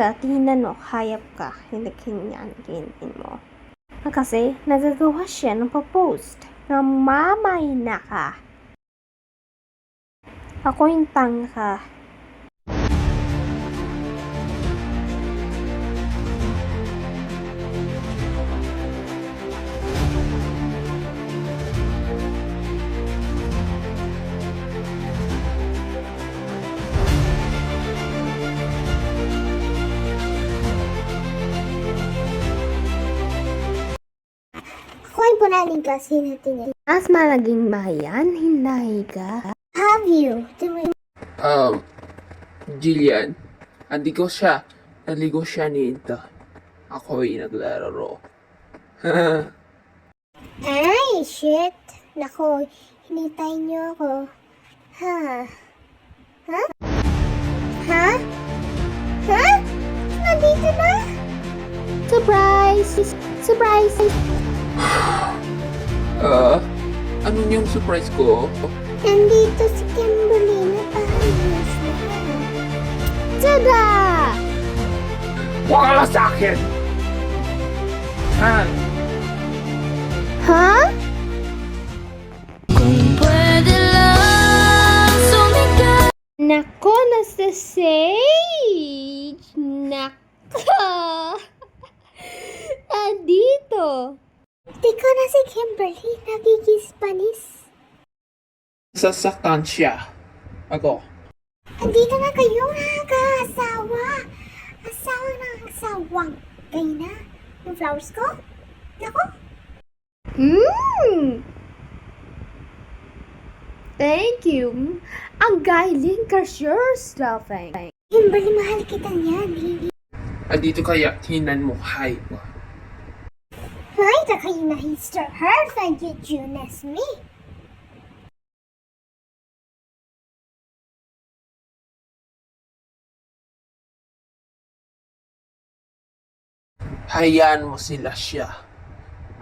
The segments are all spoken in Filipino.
ka, tingnan mo, hayop ka. Hindi ganyan, ganyan mo. Kasi nagagawa siya ng pa-post na mamahina ka. Ako yung tanga ka. Kung punaling klase natin As malaging bayan, hinay ka. have you? Jillian, naligo siya ni Inta. Ako'y naglalaro. Ay, shit. Nako, hinintay niyo ako. Ha? Ha? Ha? Ha? Nandito na? Surprise! Surprise! Ano yung surprise ko? Nandito si Kimberly na paayos na. Tada! Huwag ka lang sa akin! Han! Ha? Nako, nasa stage! Nako! Andito! Di ko na si Kimberly nagigis-panis. Sasaktan siya. Ako. Andito na kayo nakaka-asawa. Asawa ng asawang. Kayo na? Yung flowers ko? Nako? Thank you. Ang galing ka, sure stuffing. Kimberly, mahal kita niyan. Andito kaya, tinan mo, hi. Right, kayo na hister her. Thank you, Jonas me. Hayaan mo sila siya.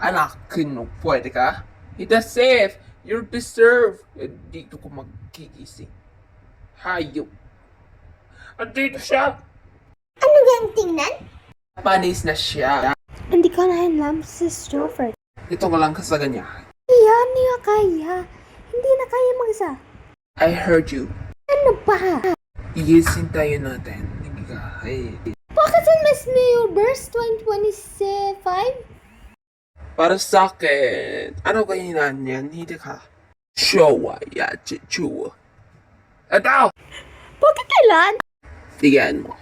Anak, kung pwede ka? It's safe. You deserve. Dito ko magkigising. Hayop. Andito siya. Ano yung tingnan? Panis na siya. Hindi ka na alam, Sis Joffrey. Ito ko lang sa kanya. Yan niya kaya. Hindi na kaya mag-isa. I heard you. Ano ba? Igising tayo natin. Hindi ka. Ay. Bakit sa Miss Mayo Burst 2025? Para sa akin, ano kainan yan? Hindi ka. Showa ya chichuwa. Ito! Bakit kailan? Tigyan mo.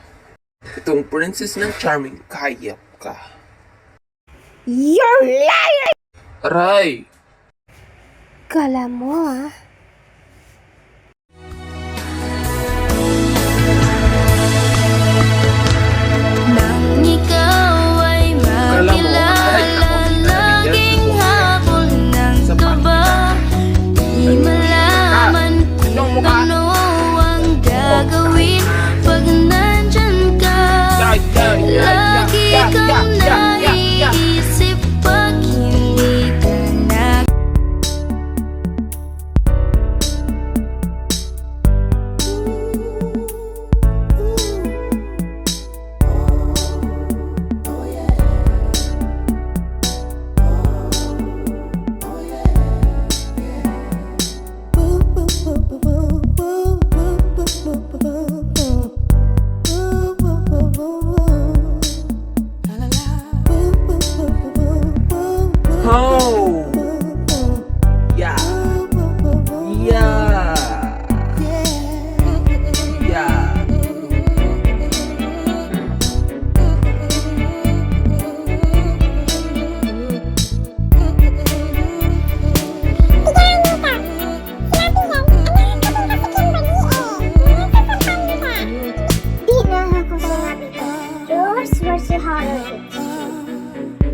Itong princess ng charming kayap ka. You're liar! Aray! Kala mo Nang ikaw ay Kala mo, kahit ako makilala, hindi nabigyan laging sa buhay. habol ng Sa kaba. Di malaman Anong kung mukha? ano ang gagawin pag nandyan ka. Lagi kang naiisip pag hindi ka na. Oh! Yeah! Yeah! Yeah! Di na ako sinabi ko. Yours were so hard.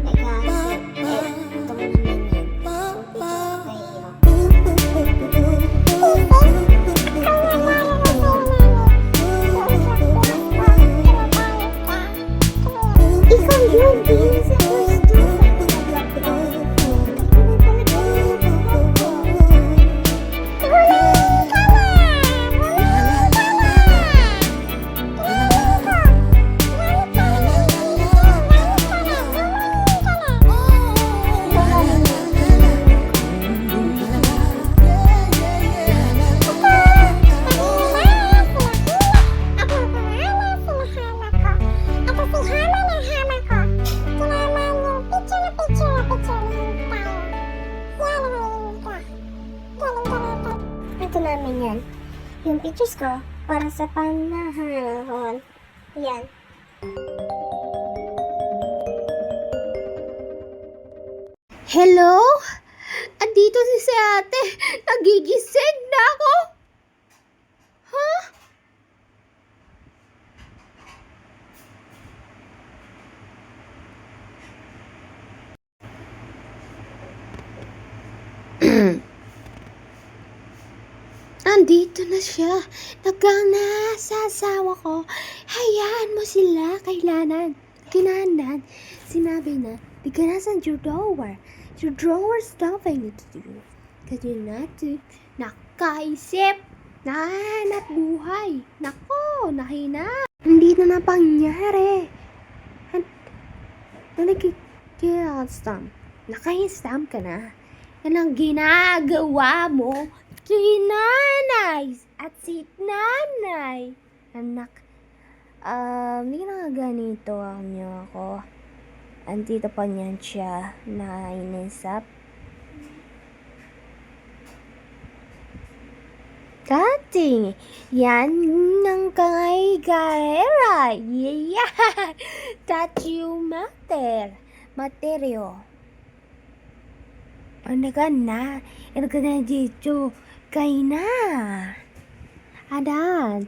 Teka, ito naman yun. namin yan. Yung pictures ko, para sa panahon. Yan. Hello? Andito si ate. Nagigising na ako. Ha? Andito na siya. Nagkana sa asawa ko. Hayaan mo sila kailanan. Kinahandan. Sinabi na, di ka nasan your drawer. Your drawer is nothing to do. Kasi natin, nakaisip. Nahanap buhay. Nako, nahina. Hindi na pangyari. Nagkikilstam. Naka-stamp ka na. Yan ang ginagawa mo. Kinanay at si nanay. Anak, hindi na ganito ang niyo ako. Andito pa niyan siya na inisap. Dating, yan ng kangay-gaera. Yeah! That you matter. Material. Ano ka na? Ano ka na dito? Kay na. Adan.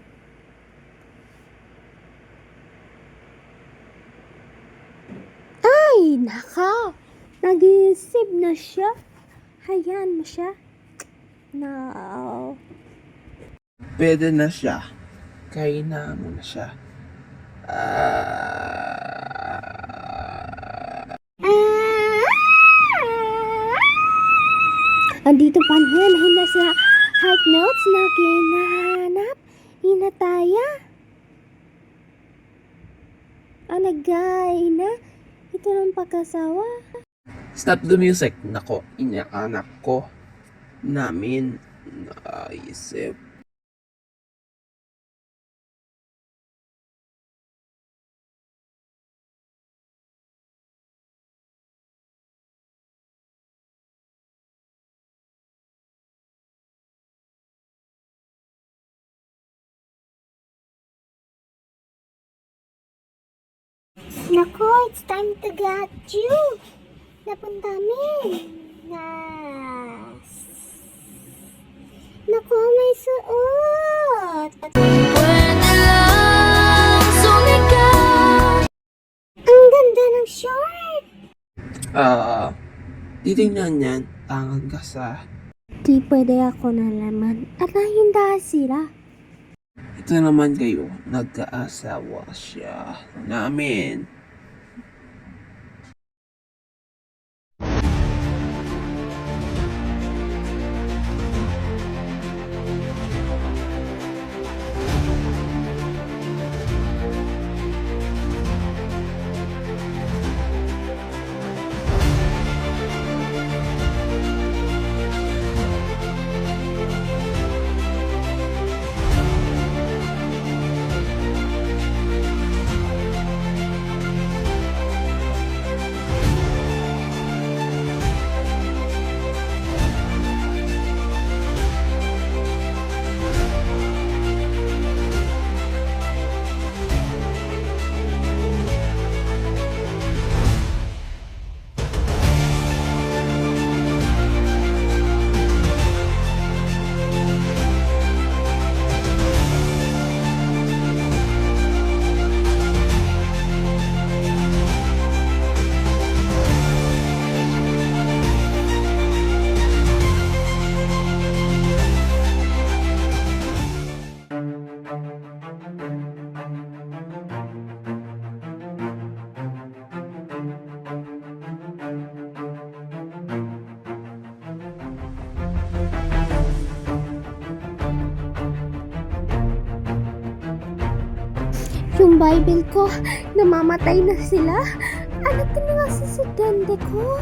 Ay, naka. Nag-iisip na siya. Hayaan mo siya. No. Pwede na siya. Kaina mo na siya. Andito pa rin na sa heart notes na kinahanap. Inataya. Alagay na. Ito ng pagkasawa. Stop the music. Nako, inaanak ko. Namin. Naisip. Nako, it's time to get you. Napunta min. Nas. Nako, may suot. Pwede lang sumigaw. Ang ganda ng short. Titingnan yan. Tangan ka sa... Di pwede ako nalaman. At nahinda sila. Ito naman kayo. Nagkaasawa siya. Namin. Yung Bible ko, namamatay na sila. Ano to nga sa ganda ko?